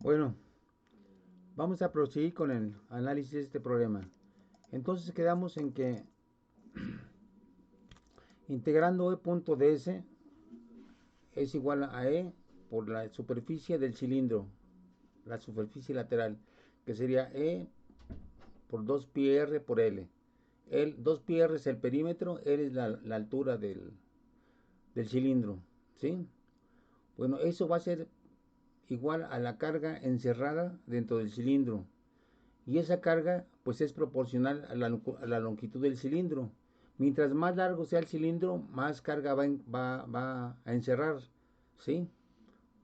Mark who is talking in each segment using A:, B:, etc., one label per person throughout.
A: Bueno, vamos a proseguir con el análisis de este problema. Entonces quedamos en que integrando E.ds es igual a E por la superficie del cilindro, la superficie lateral, que sería E por 2πr por L. 2πr es el perímetro, L es la altura del cilindro, ¿sí? Bueno, eso va a ser igual a la carga encerrada dentro del cilindro. Y esa carga pues es proporcional a la longitud del cilindro. Mientras más largo sea el cilindro, más carga va a encerrar, ¿sí?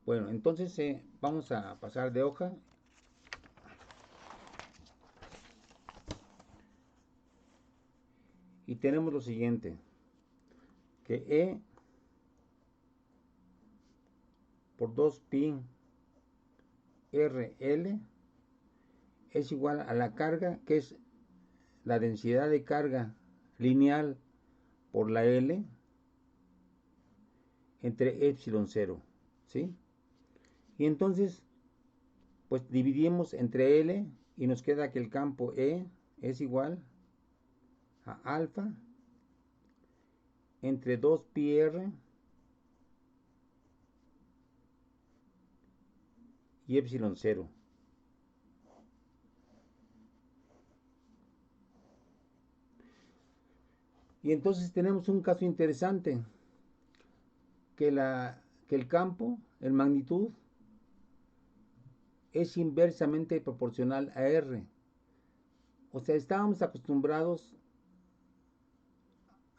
A: Bueno, entonces vamos a pasar de hoja y tenemos lo siguiente, que E por 2pi RL es igual a la carga, que es la densidad de carga lineal por la L entre epsilon 0, ¿sí? Y entonces pues dividimos entre L y nos queda que el campo E es igual a alfa entre 2πr y epsilon 0. Y entonces tenemos un caso interesante, que el campo, el magnitud, es inversamente proporcional a R. O sea, estábamos acostumbrados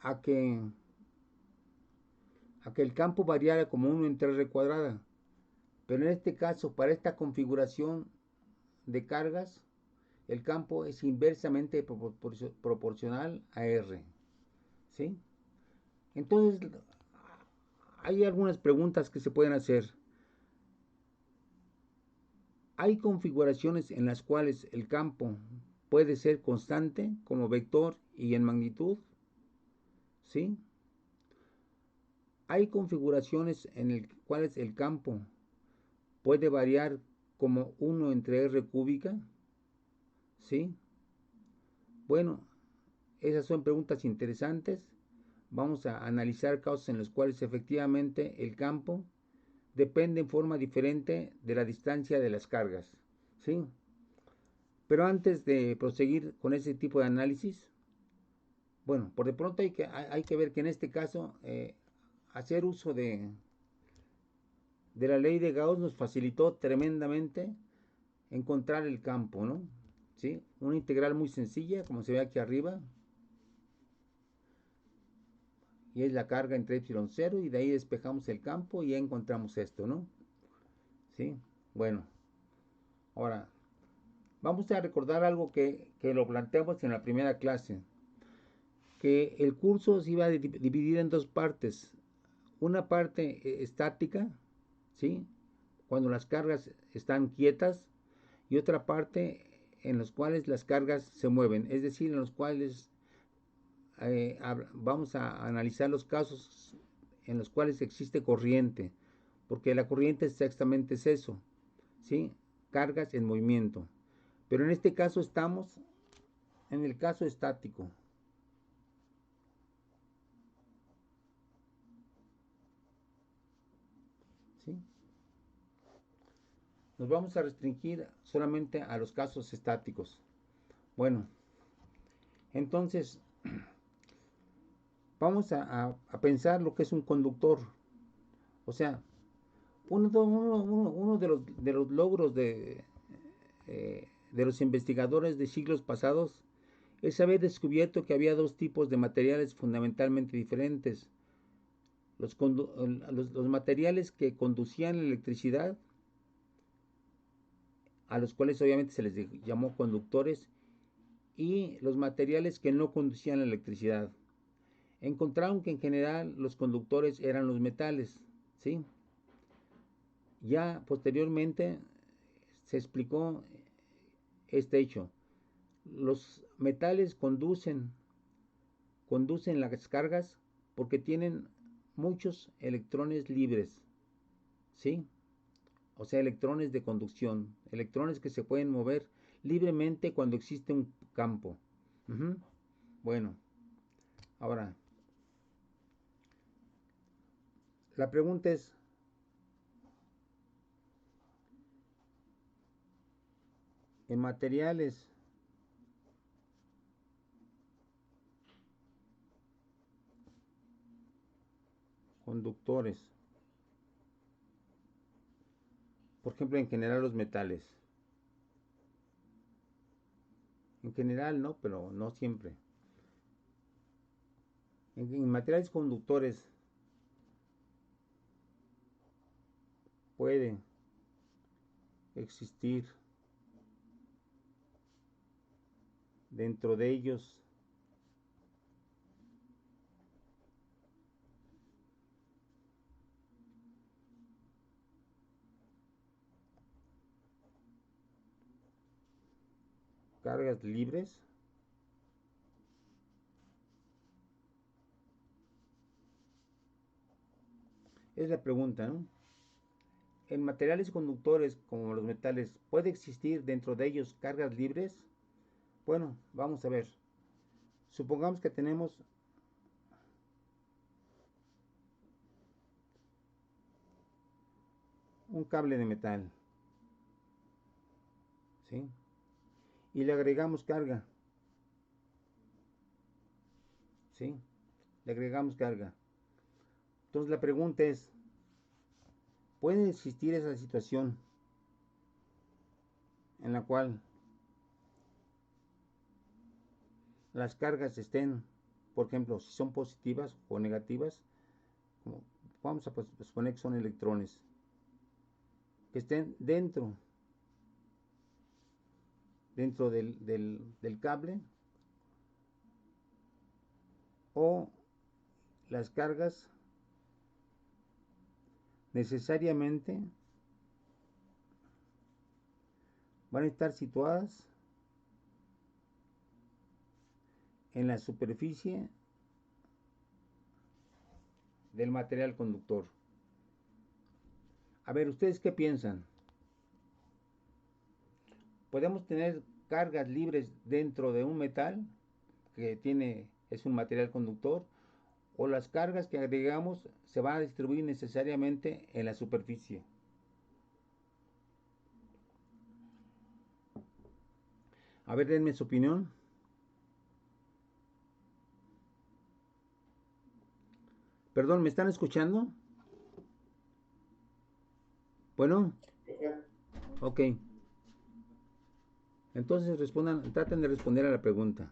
A: a que, a que el campo variara como 1 entre R cuadrada. Pero en este caso, para esta configuración de cargas, el campo es inversamente proporcional a R, ¿sí? Entonces, hay algunas preguntas que se pueden hacer. Hay configuraciones en las cuales el campo puede ser constante como vector y en magnitud, ¿sí? Hay configuraciones en las cuales el campo puede variar como 1 entre R cúbica, ¿sí? Bueno, esas son preguntas interesantes. Vamos a analizar casos en los cuales efectivamente el campo depende en forma diferente de la distancia de las cargas, ¿sí? Pero antes de proseguir con ese tipo de análisis, bueno, por de pronto hay que ver que en este caso hacer uso de la ley de Gauss nos facilitó tremendamente encontrar el campo, ¿no? ¿Sí? Una integral muy sencilla, como se ve aquí arriba, y es la carga entre epsilon 0, y de ahí despejamos el campo y ya encontramos esto, ¿no? ¿Sí? Bueno, ahora vamos a recordar algo que lo planteamos en la primera clase, que el curso se iba a dividir en dos partes. Una parte estática, ¿sí? Cuando las cargas están quietas, y otra parte en los cuales las cargas se mueven, es decir, en los cuales vamos a analizar los casos en los cuales existe corriente, porque la corriente exactamente es eso, ¿sí? Cargas en movimiento. Pero en este caso estamos en el caso estático, ¿sí? Nos vamos a restringir solamente a los casos estáticos. Bueno, entonces vamos a pensar lo que es un conductor. O sea, uno de los logros de los investigadores de siglos pasados es haber descubierto que había dos tipos de materiales fundamentalmente diferentes. Los materiales que conducían la electricidad, a los cuales obviamente se les llamó conductores, y los materiales que no conducían la electricidad. Encontraron que en general los conductores eran los metales, ¿sí? Ya posteriormente se explicó este hecho. Los metales conducen las cargas porque tienen muchos electrones libres, ¿sí? o sea, electrones de conducción, electrones que se pueden mover libremente cuando existe un campo. Ujú. Bueno, ahora, la pregunta es, en materiales conductores, por ejemplo, en general los metales, en general no, pero no siempre. En materiales conductores puede existir dentro de ellos cargas libres. Es la pregunta, ¿no? En materiales conductores como los metales, ¿puede existir dentro de ellos cargas libres? Bueno, vamos a ver. Supongamos que tenemos un cable de metal, ¿sí? Y le agregamos carga, ¿sí? Le agregamos carga. Entonces la pregunta es, ¿puede existir esa situación en la cual las cargas estén, por ejemplo, si son positivas o negativas, como vamos a suponer que son electrones, que estén dentro del cable, o las cargas necesariamente van a estar situadas en la superficie del material conductor. A ver, ¿ustedes qué piensan? ¿Podemos tener cargas libres dentro de un metal es un material conductor? ¿O las cargas que agregamos se van a distribuir necesariamente en la superficie? A ver, denme su opinión. Perdón, ¿me están escuchando? Bueno, ok. Entonces traten de responder a la pregunta.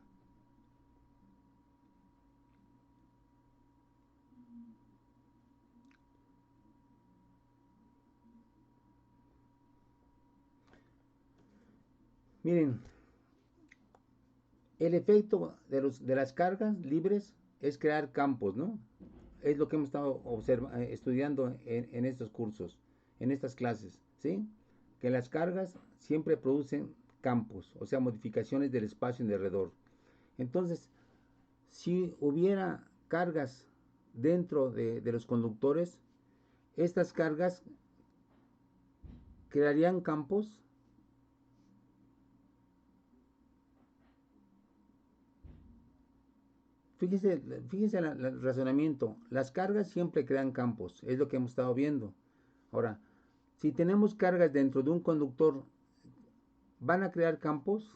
A: Miren, el efecto de las cargas libres es crear campos, ¿no? Es lo que hemos estado estudiando en estos cursos, en estas clases, ¿sí? Que las cargas siempre producen campos, o sea, modificaciones del espacio en alrededor. Entonces, si hubiera cargas dentro de los conductores, estas cargas crearían campos. Fíjese el razonamiento. Las cargas siempre crean campos, es lo que hemos estado viendo. Ahora, si tenemos cargas dentro de un conductor, ¿van a crear campos?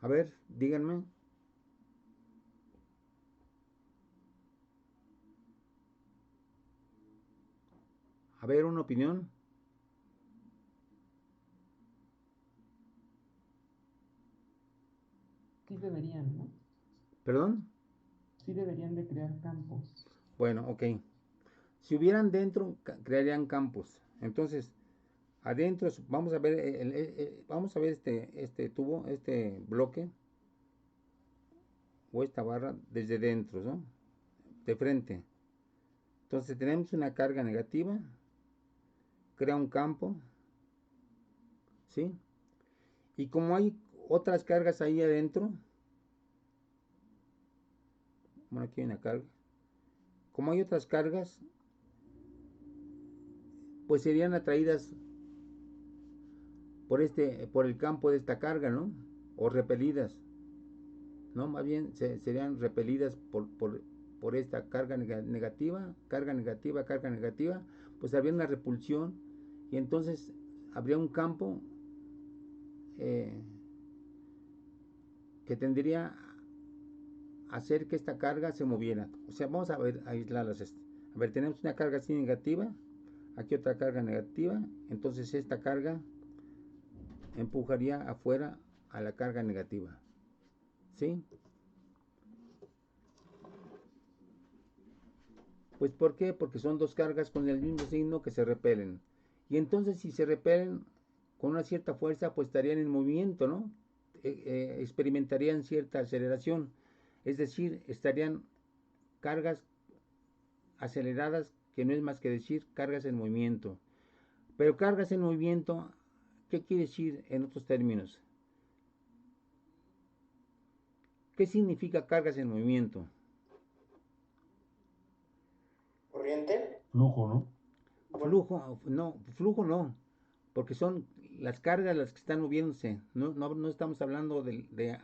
A: A ver, díganme. A ver, una opinión.
B: Sí deberían, ¿no?
A: ¿Perdón?
B: Sí deberían de crear campos.
A: Bueno, ok. Si hubieran dentro, crearían campos. Entonces, adentro, vamos a ver, vamos a ver este tubo, este bloque o esta barra desde dentro, ¿no? De frente. Entonces tenemos una carga negativa, crea un campo, ¿sí? Y como hay otras cargas ahí adentro, Bueno, aquí hay una carga. Como hay otras cargas, pues serían atraídas por el campo de esta carga, ¿no? O repelidas, ¿no? Más bien serían repelidas por esta negativa, carga negativa, carga negativa, pues habría una repulsión y entonces habría un campo eh, que tendría a hacer que esta carga se moviera. O sea, vamos a ver, a aislarlas. A ver, tenemos una carga así negativa, aquí otra carga negativa, entonces esta carga empujaría afuera a la carga negativa, ¿sí? Pues ¿por qué? Porque son dos cargas con el mismo signo que se repelen. Y entonces si se repelen con una cierta fuerza, pues estarían en movimiento, ¿no? Experimentarían cierta aceleración. Es decir, estarían cargas aceleradas, que no es más que decir cargas en movimiento. Pero cargas en movimiento, ¿qué quiere decir en otros términos? ¿Qué significa cargas en movimiento?
B: ¿Corriente?
C: Flujo, ¿no?
A: Flujo no, porque son las cargas las que están moviéndose. No estamos hablando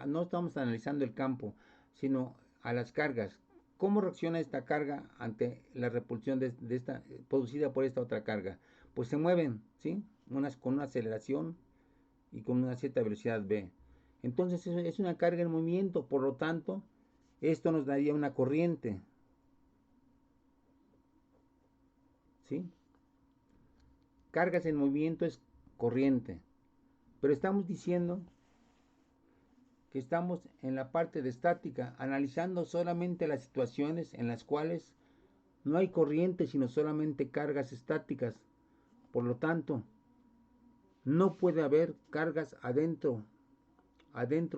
A: no estamos analizando el campo, sino a las cargas. ¿Cómo reacciona esta carga ante la repulsión de esta producida por esta otra carga? Pues se mueven, ¿sí? Unas con una aceleración y con una cierta velocidad v. Entonces es una carga en movimiento, por lo tanto, esto nos daría una corriente, ¿sí? Cargas en movimiento es corriente, pero estamos diciendo que estamos en la parte de estática, analizando solamente las situaciones en las cuales no hay corriente, sino solamente cargas estáticas. Por lo tanto, no puede haber cargas adentro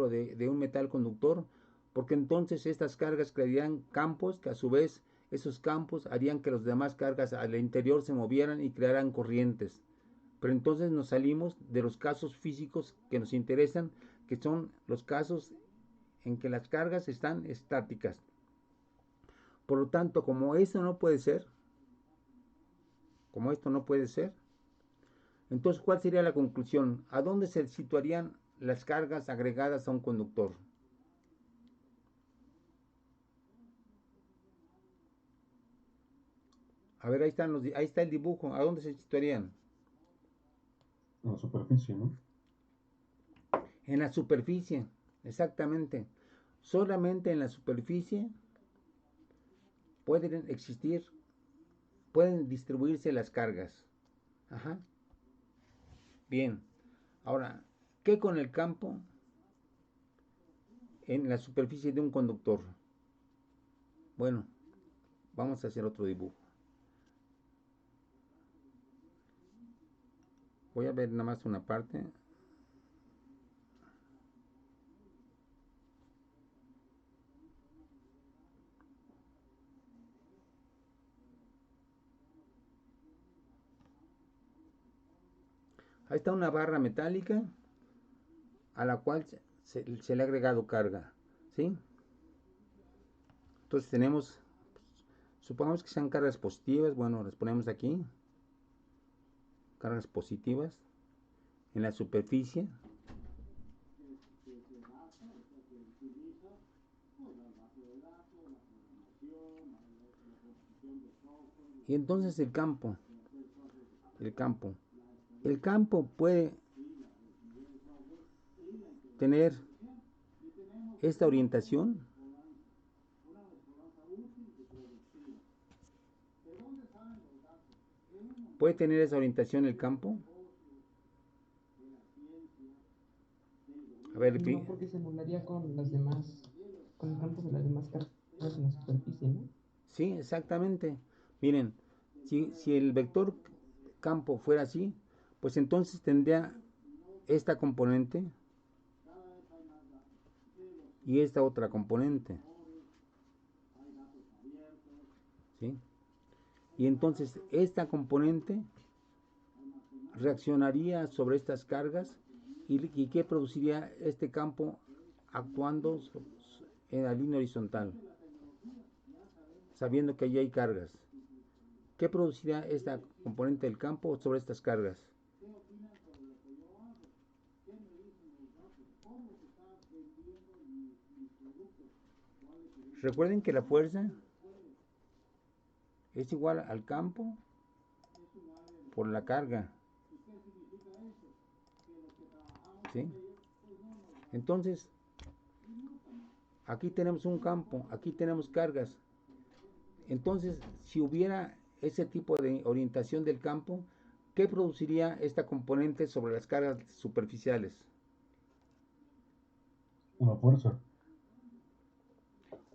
A: de un metal conductor, porque entonces estas cargas crearían campos que a su vez esos campos harían que las demás cargas al interior se movieran y crearan corrientes. Pero entonces nos salimos de los casos físicos que nos interesan, que son los casos en que las cargas están estáticas. Por lo tanto, como esto no puede ser, entonces ¿cuál sería la conclusión? ¿A dónde se situarían las cargas agregadas a un conductor? A ver, ahí está el dibujo. ¿A dónde se situarían?
C: En la superficie, ¿no?
A: En la superficie, exactamente. Solamente en la superficie pueden existir, pueden distribuirse las cargas. Ajá. Bien. Ahora, ¿qué con el campo en la superficie de un conductor? Bueno, vamos a hacer otro dibujo. Voy a ver nada más una parte. Ahí está una barra metálica a la cual se le ha agregado carga, ¿sí? Entonces tenemos, supongamos que sean cargas positivas, bueno, las ponemos aquí, cargas positivas en la superficie. Y entonces el campo, el campo puede tener esta orientación, puede tener esa orientación el campo. A ver,
B: No, porque se anularía con las demás, con el campo de las demás cargas en la superficie, ¿no?
A: sí, exactamente. Miren, si el vector campo fuera así, pues entonces tendría esta componente y esta otra componente, ¿sí? Y entonces esta componente reaccionaría sobre estas cargas y ¿qué produciría este campo actuando en la línea horizontal? sabiendo que allí hay cargas. ¿Qué producirá esta componente del campo sobre estas cargas? Recuerden que la fuerza es igual al campo por la carga. ¿Sí? Entonces, aquí tenemos un campo, aquí tenemos cargas. Entonces, si hubiera ese tipo de orientación del campo, ¿qué produciría esta componente sobre las cargas superficiales?
C: Una fuerza.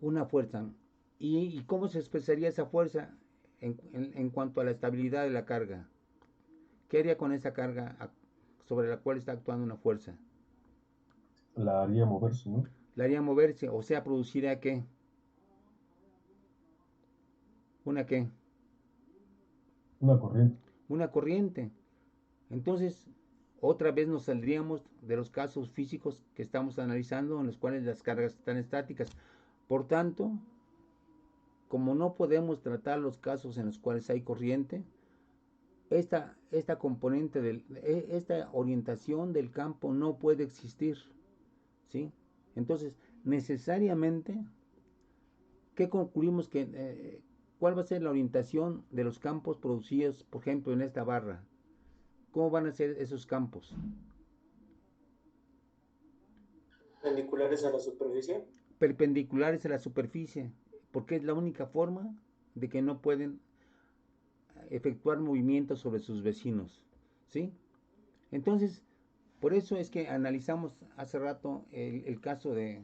A: Una fuerza. ¿Y cómo se expresaría esa fuerza en cuanto a la estabilidad de la carga? ¿Qué haría con esa carga sobre la cual está actuando una fuerza?
C: La haría moverse, ¿no?
A: La haría moverse, o sea, produciría ¿qué? ¿Una qué?
C: Una corriente.
A: Una corriente. Entonces, otra vez nos saldríamos de los casos físicos que estamos analizando en los cuales las cargas están estáticas. Por tanto, como no podemos tratar los casos en los cuales hay corriente, esta componente, esta orientación del campo no puede existir, ¿sí? Entonces, necesariamente, ¿qué concluimos cuál va a ser la orientación de los campos producidos, por ejemplo, en esta barra? ¿Cómo van a ser esos campos?
D: Perpendiculares a la superficie.
A: Perpendiculares a la superficie, porque es la única forma de que no pueden efectuar movimientos sobre sus vecinos, ¿sí? Entonces, por eso es que analizamos hace rato el caso del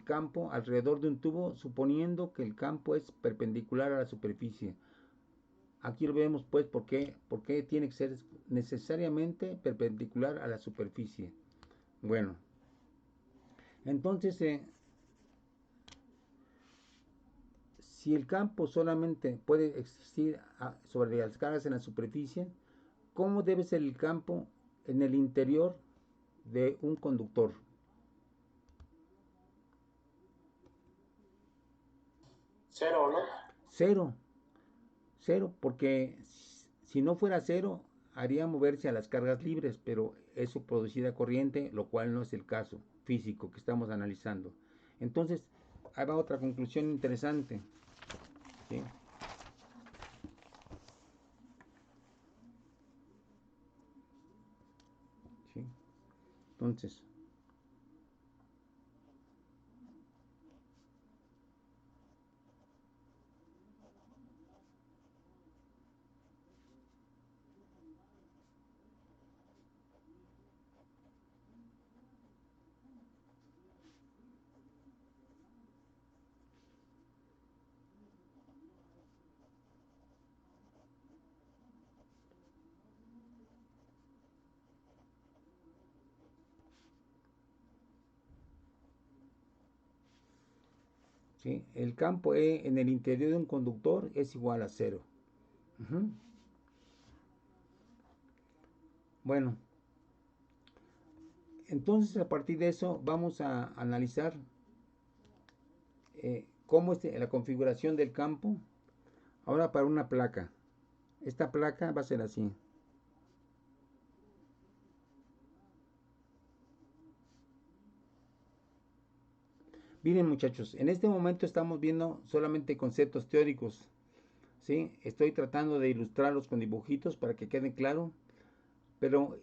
A: campo alrededor de un tubo, suponiendo que el campo es perpendicular a la superficie. Aquí lo vemos pues porque tiene que ser necesariamente perpendicular a la superficie. Bueno, entonces si el campo solamente puede existir sobre las cargas en la superficie, ¿cómo debe ser el campo en el interior de un conductor?
D: Cero, ¿no?
A: Cero, cero, porque si no fuera cero, haría moverse a las cargas libres, pero eso produciría corriente, lo cual no es el caso físico que estamos analizando. Entonces, ahí va otra conclusión interesante, ¿sí? ¿Sí? Entonces, ¿sí? El campo E en el interior de un conductor es igual a cero. Uh-huh. Bueno, entonces a partir de eso vamos a analizar cómo es la configuración del campo. Ahora para una placa. Esta placa va a ser así. Miren muchachos, en este momento estamos viendo solamente conceptos teóricos, ¿sí? Estoy tratando de ilustrarlos con dibujitos para que queden claro, pero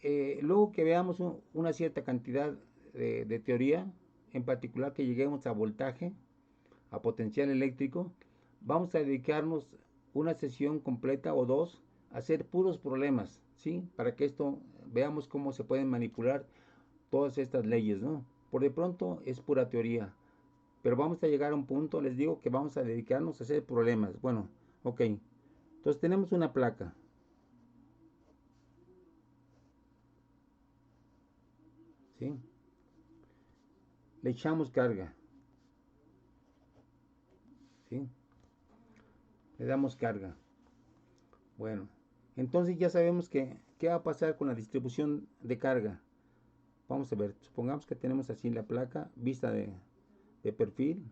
A: luego que veamos una cierta cantidad de teoría, en particular que lleguemos a voltaje, a potencial eléctrico, vamos a dedicarnos una sesión completa o dos a hacer puros problemas, ¿sí? Para que esto veamos cómo se pueden manipular todas estas leyes, ¿no? Por de pronto es pura teoría, pero vamos a llegar a un punto, les digo que vamos a dedicarnos a hacer problemas. Bueno, ok. Entonces tenemos una placa. ¿Sí? Le echamos carga. ¿Sí? Le damos carga. Bueno, entonces ya sabemos que qué va a pasar con la distribución de carga. Vamos a ver, supongamos que tenemos así la placa vista de perfil.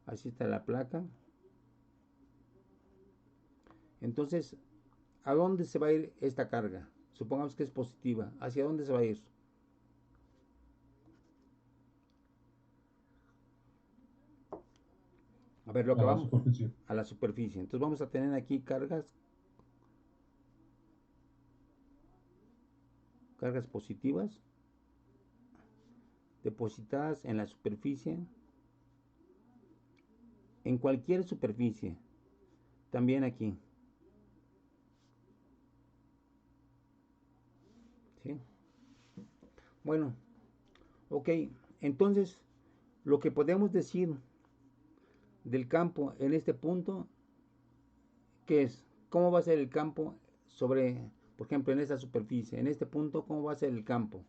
A: Así está la placa. Entonces, ¿a dónde se va a ir esta carga? Supongamos que es positiva. ¿Hacia dónde se va a ir? A ver, lo
C: A
A: que
C: la
A: vamos
C: superficie.
A: a la superficie. Entonces vamos a tener aquí cargas positivas depositadas en la superficie, en cualquier superficie, también aquí, ¿sí? Bueno, ok, entonces lo que podemos decir del campo en este punto, ¿qué es? ¿Cómo va a ser el campo sobre, por ejemplo, en esta superficie? En este punto, ¿cómo va a ser el campo?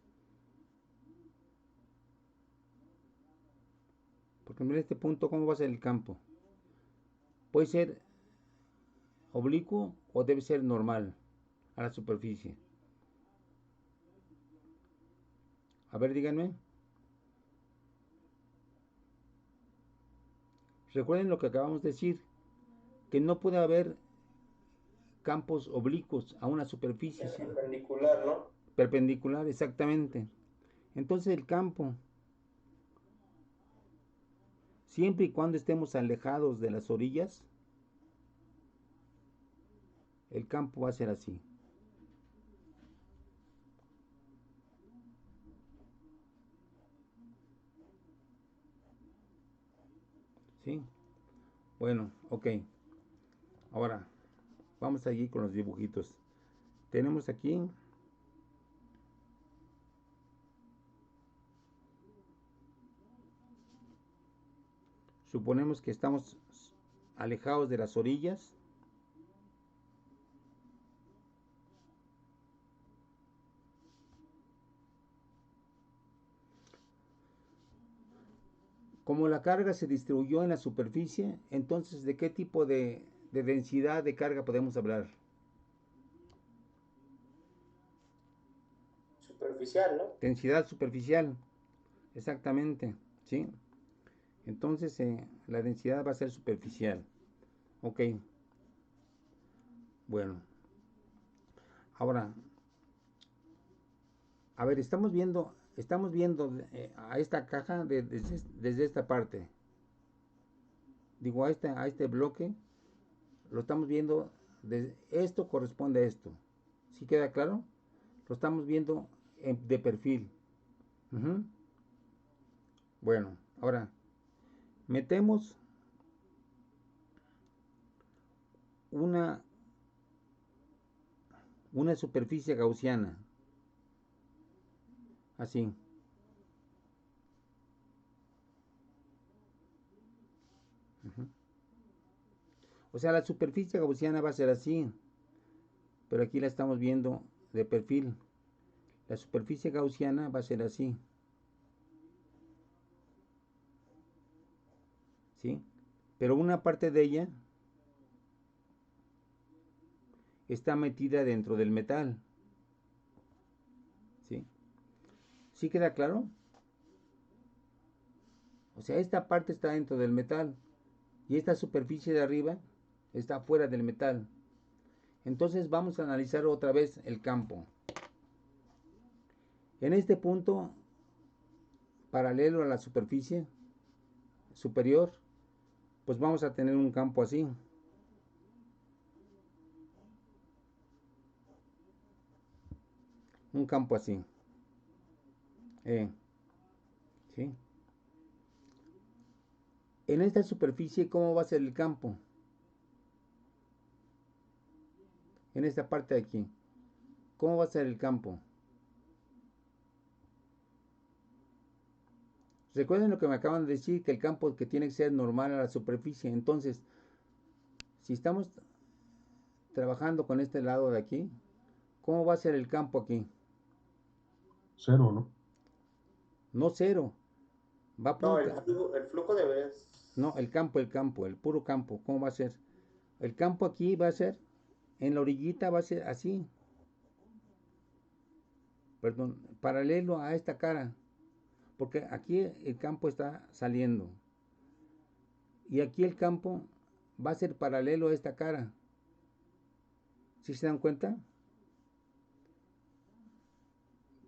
A: Por ejemplo, en este punto, ¿cómo va a ser el campo? Puede ser oblicuo o debe ser normal a la superficie. A ver, díganme. Recuerden lo que acabamos de decir, que no puede haber campos oblicuos a una superficie
D: Perpendicular, ¿no?
A: perpendicular, exactamente. Entonces el campo, siempre y cuando estemos alejados de las orillas, el campo va a ser así. ¿Sí? Bueno, ok. Ahora, vamos allí con los dibujitos. Tenemos aquí suponemos que estamos alejados de las orillas. Como la carga se distribuyó en la superficie, entonces ¿de qué tipo de densidad de carga podemos hablar?
D: Superficial, ¿no?
A: Densidad superficial, exactamente, ¿sí? Entonces la densidad va a ser superficial. Ok, bueno. Ahora, a ver, estamos viendo a esta caja desde esta parte. Digo, a este bloque, lo estamos viendo, esto corresponde a esto. ¿Sí queda claro? Lo estamos viendo de perfil. Ujú. Bueno, ahora, metemos una, una superficie gaussiana, así. Ujú. O sea, la superficie gaussiana va a ser así, pero aquí la estamos viendo de perfil. La superficie gaussiana va a ser así, ¿sí? Pero una parte de ella está metida dentro del metal, ¿sí? ¿Sí queda claro? O sea, esta parte está dentro del metal y esta superficie de arriba está fuera del metal. Entonces vamos a analizar otra vez el campo. En este punto, paralelo a la superficie superior, pues vamos a tener un campo así. Un campo así. ¿Sí? En esta superficie, ¿cómo va a ser el campo? En esta parte de aquí. ¿Cómo va a ser el campo? Recuerden lo que me acaban de decir, que el campo que tiene que ser normal a la superficie. Entonces, si estamos trabajando con este lado de aquí, ¿cómo va a ser el campo aquí?
C: Cero, ¿no?
A: No cero. Va por
D: No,
A: un...
D: el flujo debería...
A: No, el puro campo. ¿Cómo va a ser? El campo aquí va a ser, en la orillita va a ser así. Perdón, paralelo a esta cara. Porque aquí el campo está saliendo. Y aquí el campo va a ser paralelo a esta cara. ¿Sí se dan cuenta?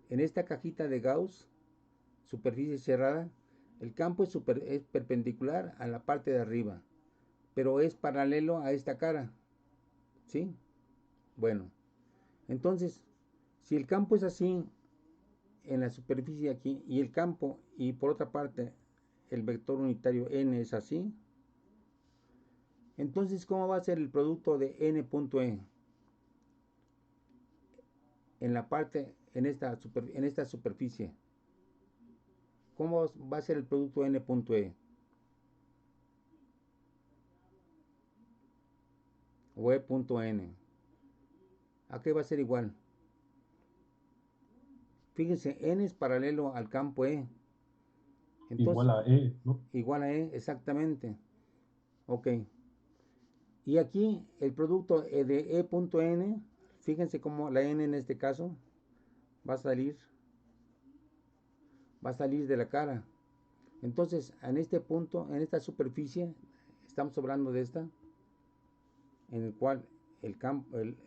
A: En esta cajita de Gauss, superficie cerrada, el campo es perpendicular a la parte de arriba, pero es paralelo a esta cara. ¿Sí? Bueno, entonces, si el campo es así en la superficie aquí, y el campo, y por otra parte, el vector unitario n es así, entonces, ¿cómo va a ser el producto de n.e? En la parte, en esta superficie. ¿Cómo va a ser el producto n.e? O e.n. ¿A qué va a ser igual? Fíjense, n es paralelo al campo e.
C: Igual
A: Entonces,
C: a E, ¿no?
A: igual a e, exactamente. Ok. Y aquí el producto de e.n, fíjense cómo la n en este caso va a salir de la cara. Entonces, en este punto, en esta superficie, estamos hablando de esta, en el cual el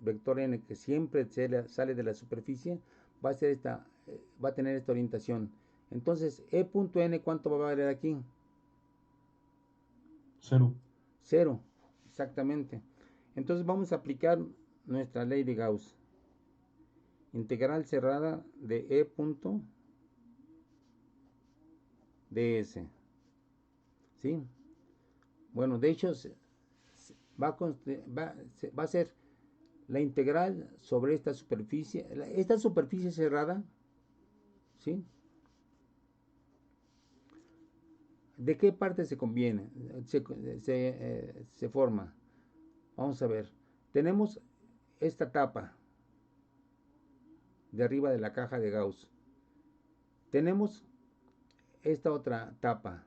A: vector n que siempre sale de la superficie va a tener esta orientación. Entonces, e.n, ¿cuánto va a valer aquí?
C: 0.
A: 0, exactamente. Entonces vamos a aplicar nuestra ley de Gauss. Integral cerrada de e.ds. ¿Sí? Bueno, de hecho, va a ser la integral sobre esta superficie. Esta superficie cerrada, ¿sí? ¿De qué parte se conviene? Se forma. Vamos a ver. Tenemos esta tapa de arriba de la caja de Gauss. Tenemos esta otra tapa,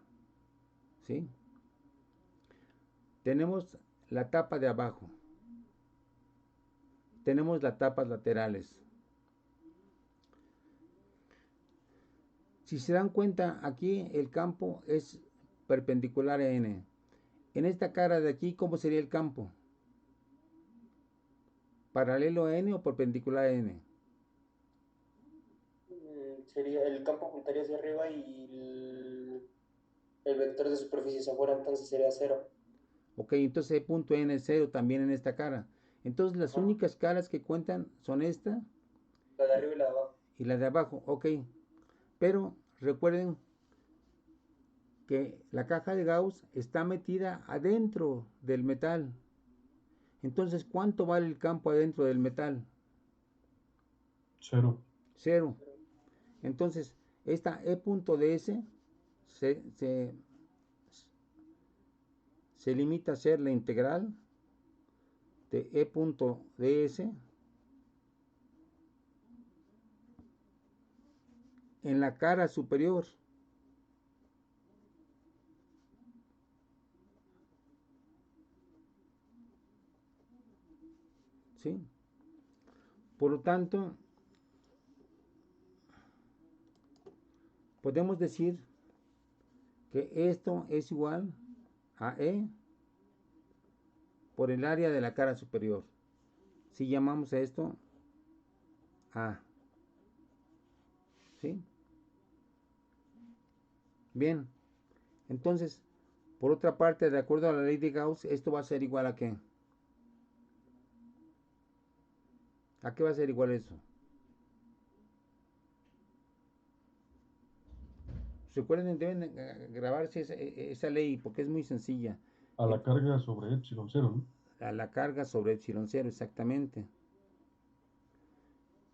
A: ¿sí? Tenemos la tapa de abajo. Tenemos las tapas laterales. Si se dan cuenta, aquí el campo es perpendicular a n. En esta cara de aquí, ¿cómo sería el campo? ¿Paralelo a n o perpendicular a n?
D: Sería el campo apuntaría hacia arriba y el vector de superficie hacia afuera, entonces sería 0.
A: Ok, entonces punto n es 0 también en esta cara. Entonces las
D: Ajá.
A: únicas caras que cuentan son esta
D: La de arriba y la de abajo.
A: y la de abajo. Ok, pero recuerden que la caja de Gauss está metida adentro del metal. Entonces, ¿cuánto vale el campo adentro del metal?
C: 0.
A: 0. Entonces, esta E.ds se, se, se limita a ser la integral de E.ds en la cara superior. ¿Sí? Por lo tanto, podemos decir que esto es igual a E por el área de la cara superior. Si llamamos a esto A. ¿Sí? Bien. Entonces, por otra parte, de acuerdo a la ley de Gauss, esto va a ser igual a ¿qué? ¿A qué va a ser igual eso? Recuerden, deben grabarse esa ley porque es muy sencilla.
C: A la carga sobre epsilon 0, ¿no?
A: A la carga sobre epsilon 0, exactamente.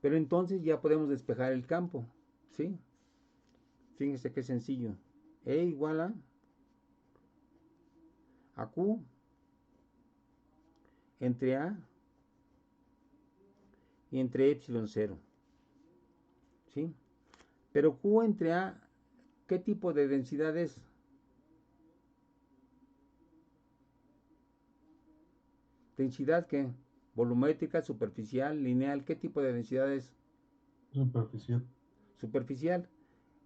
A: Pero entonces ya podemos despejar el campo, ¿sí? Fíjense qué sencillo. E igual a Q entre A y entre epsilon 0, ¿sí? Pero Q entre A, ¿qué tipo de densidad es? ¿Densidad qué? Volumétrica, superficial, lineal, ¿qué tipo de densidad es?
C: Superficial.
A: Superficial.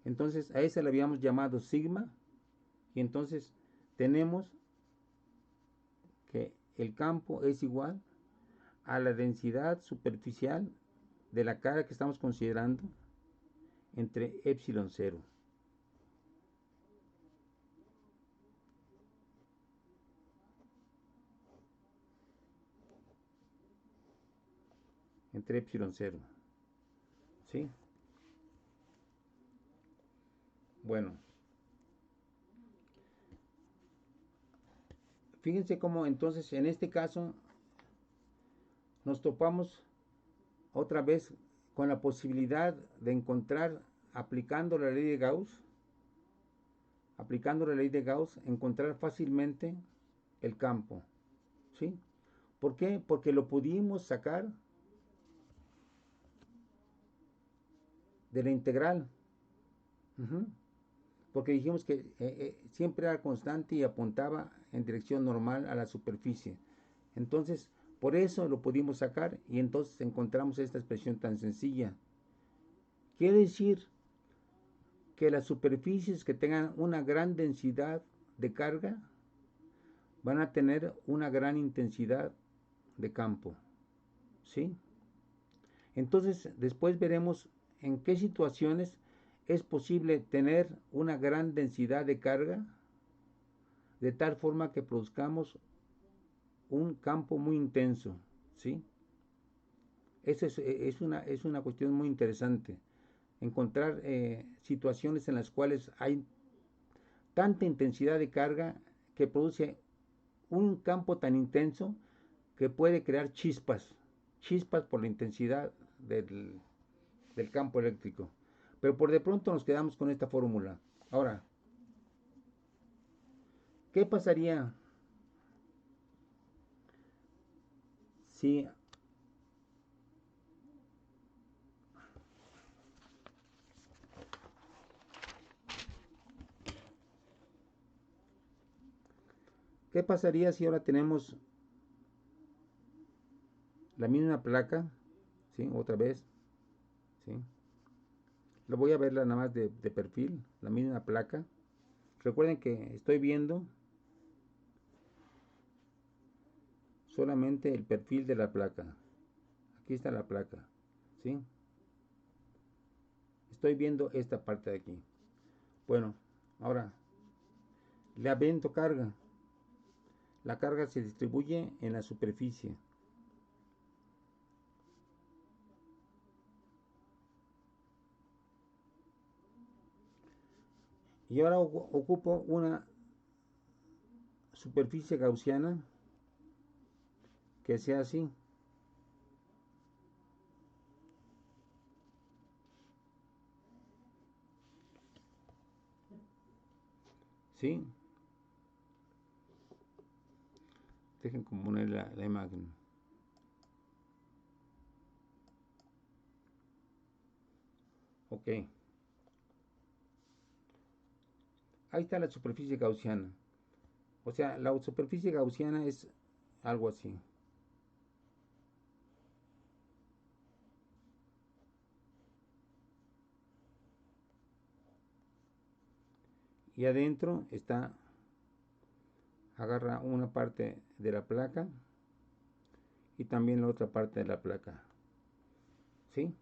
A: Entonces a esa le habíamos llamado sigma y entonces tenemos que el campo es igual a la densidad superficial de la carga que estamos considerando entre epsilon 0. Entre epsilon 0. ¿Sí? Bueno. Fíjense cómo entonces en este caso nos topamos otra vez con la posibilidad de encontrar, aplicando la ley de Gauss, encontrar fácilmente el campo. ¿Sí? ¿Por qué? Porque lo pudimos sacar de la integral. Porque dijimos que siempre era constante y apuntaba en dirección normal a la superficie. Entonces, por eso lo pudimos sacar y entonces encontramos esta expresión tan sencilla. Quiere decir que las superficies que tengan una gran densidad de carga van a tener una gran intensidad de campo. ¿Sí? Entonces, después veremos en qué situaciones es posible tener una gran densidad de carga de tal forma que produzcamos un campo muy intenso. ¿Sí? Esa es una cuestión muy interesante. Encontrar situaciones en las cuales hay tanta intensidad de carga que produce un campo tan intenso que puede crear chispas por la intensidad del campo eléctrico. Pero por de pronto nos quedamos con esta fórmula. Ahora, ¿qué pasaría si ahora tenemos la misma placa? ¿Sí? Otra vez. ¿Sí? Lo voy a verla nada más de perfil, la misma placa. Recuerden que estoy viendo solamente el perfil de la placa. Aquí está la placa. ¿Sí? Estoy viendo esta parte de aquí. Bueno, ahora le avento carga. La carga se distribuye en la superficie. Y ahora ocupo una superficie gaussiana que sea así. ¿Sí? Dejen componer la imagen. Ok. Ahí está la superficie gaussiana. O sea, la superficie gaussiana es algo así. Y adentro está, agarra una parte de la placa y también la otra parte de la placa. ¿Sí?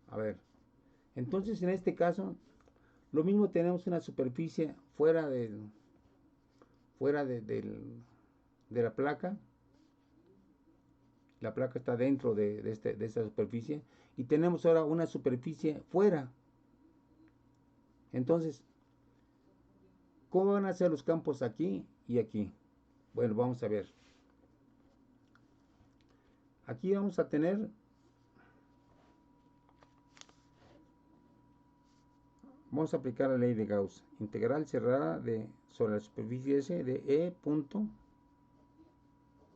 A: A ver. Entonces, en este caso, lo mismo tenemos una superficie fuera de la placa. La placa está dentro de esta superficie. Y tenemos ahora una superficie fuera. Entonces, ¿cómo van a ser los campos aquí y aquí? Bueno, vamos a ver. Aquí vamos a tener vamos a aplicar la ley de Gauss. Integral cerrada sobre la superficie S de E punto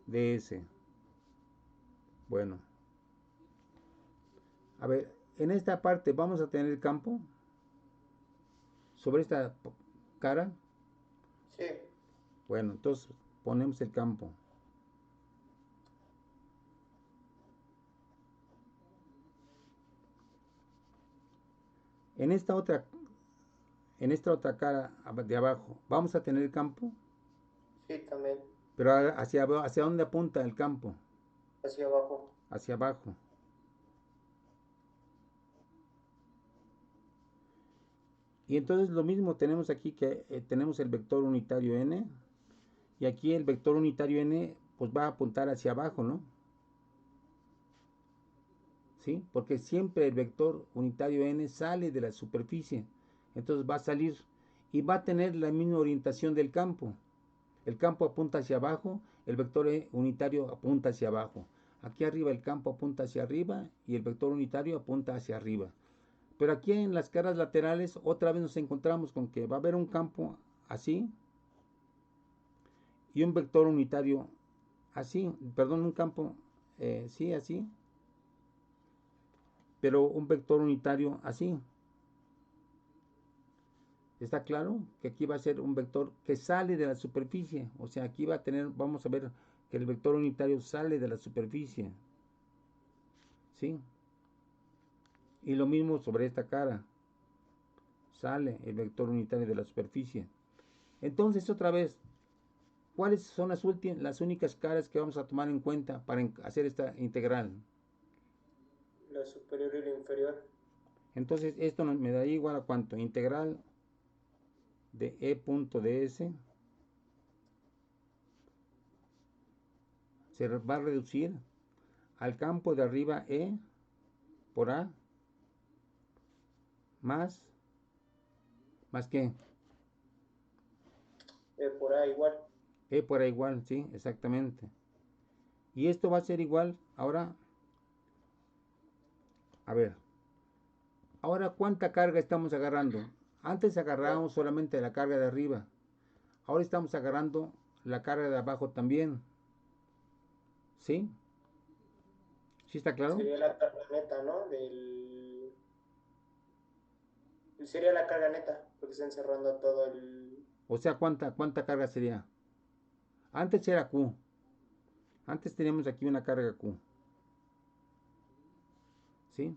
A: ds. Bueno. A ver, en esta parte vamos a tener el campo sobre esta cara.
D: Sí.
A: Bueno, entonces ponemos el campo. En esta otra cara de abajo, ¿vamos a tener el campo?
D: Sí,
A: Pero hacia dónde apunta el campo?
D: hacia abajo.
A: Hacia abajo. Y entonces lo mismo tenemos aquí que tenemos el vector unitario n, y aquí el vector unitario n pues va a apuntar hacia abajo, ¿no? ¿Sí? Porque siempre el vector unitario n sale de la superficie, entonces va a salir y va a tener la misma orientación del campo. El campo apunta hacia abajo, el vector unitario apunta hacia abajo. Aquí arriba el campo apunta hacia arriba y el vector unitario apunta hacia arriba. Pero aquí en las caras laterales otra vez nos encontramos con que va a haber un campo así y un vector unitario así, perdón, un campo, sí, así, pero un vector unitario así. ¿Está claro? Que aquí va a ser un vector que sale de la superficie. O sea, aquí va a tener, vamos a ver que el vector unitario sale de la superficie. ¿Sí? Y lo mismo sobre esta cara. Sale el vector unitario de la superficie. Entonces, otra vez, ¿cuáles son las únicas caras que vamos a tomar en cuenta para hacer esta integral?
D: La superior y la inferior.
A: Entonces, esto me da igual a cuánto. Integral de e punto ds se va a reducir al campo de arriba e por a más qué,
D: Por A igual.
A: e por a igual, sí, exactamente. Y esto va a ser igual, ahora, a ver, ahora cuánta carga estamos agarrando. Antes agarrábamos solamente la carga de arriba, ahora estamos agarrando la carga de abajo también, ¿sí? ¿Sí está claro?
D: Sería la carga neta, ¿no? Sería la carga neta, porque está encerrando todo el...
A: O sea, ¿cuánta carga sería? Antes era Q, antes teníamos aquí una carga Q, ¿sí?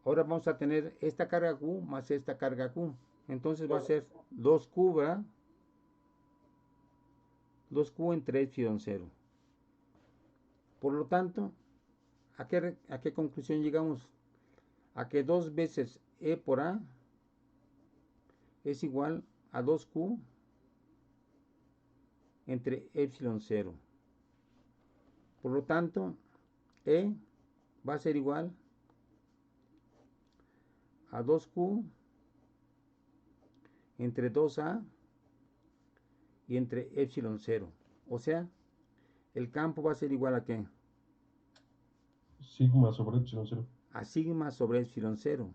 A: Ahora vamos a tener esta carga Q más esta carga Q. Entonces va a ser 2Q, ¿verdad? 2Q entre epsilon 0. Por lo tanto, ¿a qué conclusión llegamos? A que 2 veces E por A es igual a 2Q entre epsilon 0. Por lo tanto, E va a ser igual a 2Q entre 2A y entre epsilon 0. O sea, el campo va a ser igual a ¿qué?
C: Sigma sobre epsilon 0.
A: A sigma sobre epsilon 0.